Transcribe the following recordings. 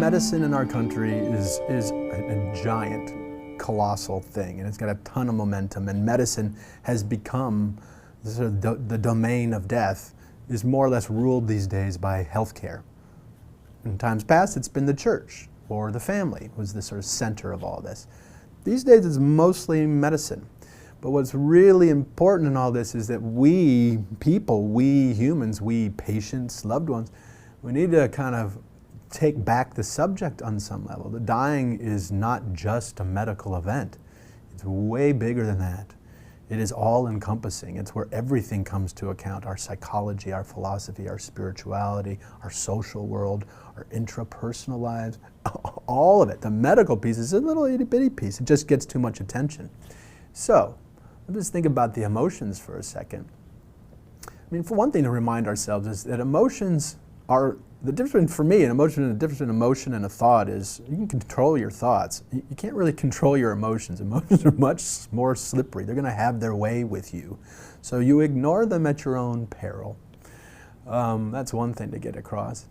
medicine in our country is a giant, colossal thing, and it's got a ton of momentum, and medicine has become the domain of death is more or less ruled these days by healthcare. In times past, it's been the church or the family was the sort of center of all this. These days, it's mostly medicine. But what's really important in all this is that we people, we humans, we patients, loved ones, we need to kind of take back the subject on some level. The dying is not just a medical event. It's way bigger than that. It is all-encompassing. It's where everything comes to account, our psychology, our philosophy, our spirituality, our social world, our intrapersonal lives, all of it. The medical piece is a little itty-bitty piece. It just gets too much attention. So, let's think about the emotions for a second. I mean, for one thing to remind ourselves is that emotions are, the difference for me, an emotion and the difference between emotion and a thought is you can control your thoughts. You can't really control your emotions. Emotions are much more slippery. They're going to have their way with you. So you ignore them at your own peril. That's one thing to get across.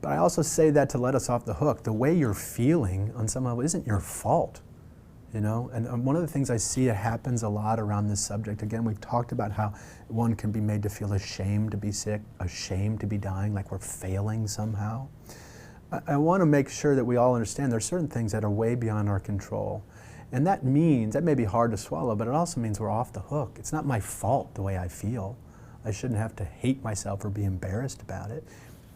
But I also say that to let us off the hook. The way you're feeling on some level isn't your fault. You know, and one of the things I see that happens a lot around this subject, again, we've talked about how one can be made to feel ashamed to be sick, ashamed to be dying, like we're failing somehow. I want to make sure that we all understand there are certain things that are way beyond our control. And that means, that may be hard to swallow, but it also means we're off the hook. It's not my fault the way I feel. I shouldn't have to hate myself or be embarrassed about it.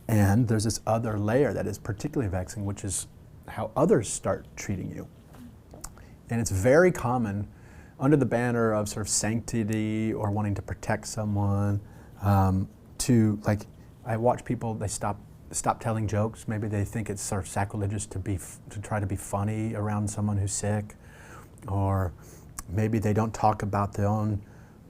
And there's this other layer that is particularly vexing, which is how others start treating you. And it's very common under the banner of sort of sanctity or wanting to protect someone to, like, I watch people, they stop telling jokes. Maybe they think it's sort of sacrilegious to try to be funny around someone who's sick, or maybe they don't talk about their own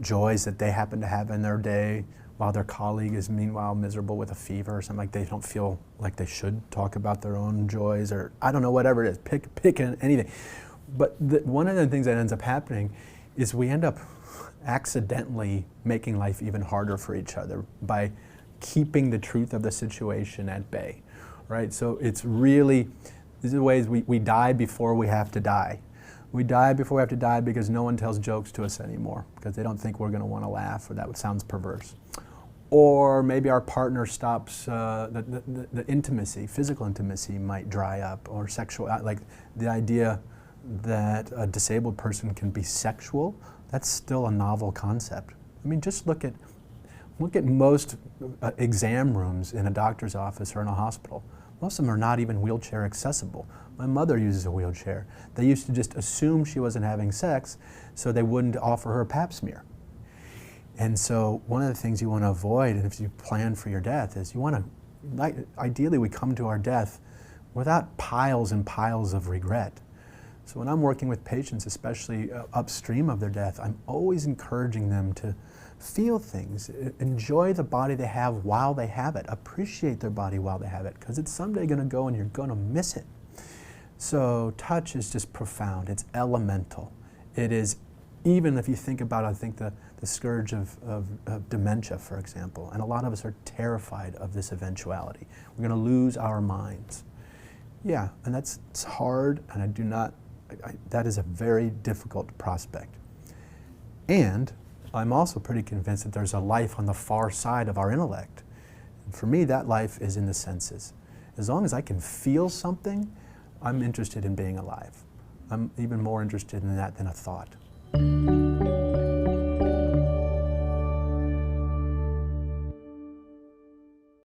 joys that they happen to have in their day while their colleague is meanwhile miserable with a fever or something. Like they don't feel like they should talk about their own joys, or I don't know, whatever it is, pick anything. But one of the things that ends up happening is we end up accidentally making life even harder for each other by keeping the truth of the situation at bay, right? So it's really, these are the ways we die before we have to die. We die before we have to die because no one tells jokes to us anymore because they don't think we're going to want to laugh, or that sounds perverse. Or maybe our partner stops, the intimacy, physical intimacy might dry up, or sexual, like the idea that a disabled person can be sexual, that's still a novel concept. I mean, just look at most exam rooms in a doctor's office or in a hospital. Most of them are not even wheelchair accessible. My mother uses a wheelchair. They used to just assume she wasn't having sex, so they wouldn't offer her a pap smear. And so one of the things you want to avoid, and if you plan for your death, is you want to, ideally we come to our death without piles and piles of regret. So when I'm working with patients, especially upstream of their death, I'm always encouraging them to feel things, enjoy the body they have while they have it, appreciate their body while they have it, because it's someday going to go and you're going to miss it. So touch is just profound. It's elemental. It is, even if you think about, I think, the scourge of dementia, for example, and a lot of us are terrified of this eventuality. We're going to lose our minds. Yeah, and it's hard, and that is a very difficult prospect. And I'm also pretty convinced that there's a life on the far side of our intellect. And for me, that life is in the senses. As long as I can feel something, I'm interested in being alive. I'm even more interested in that than a thought.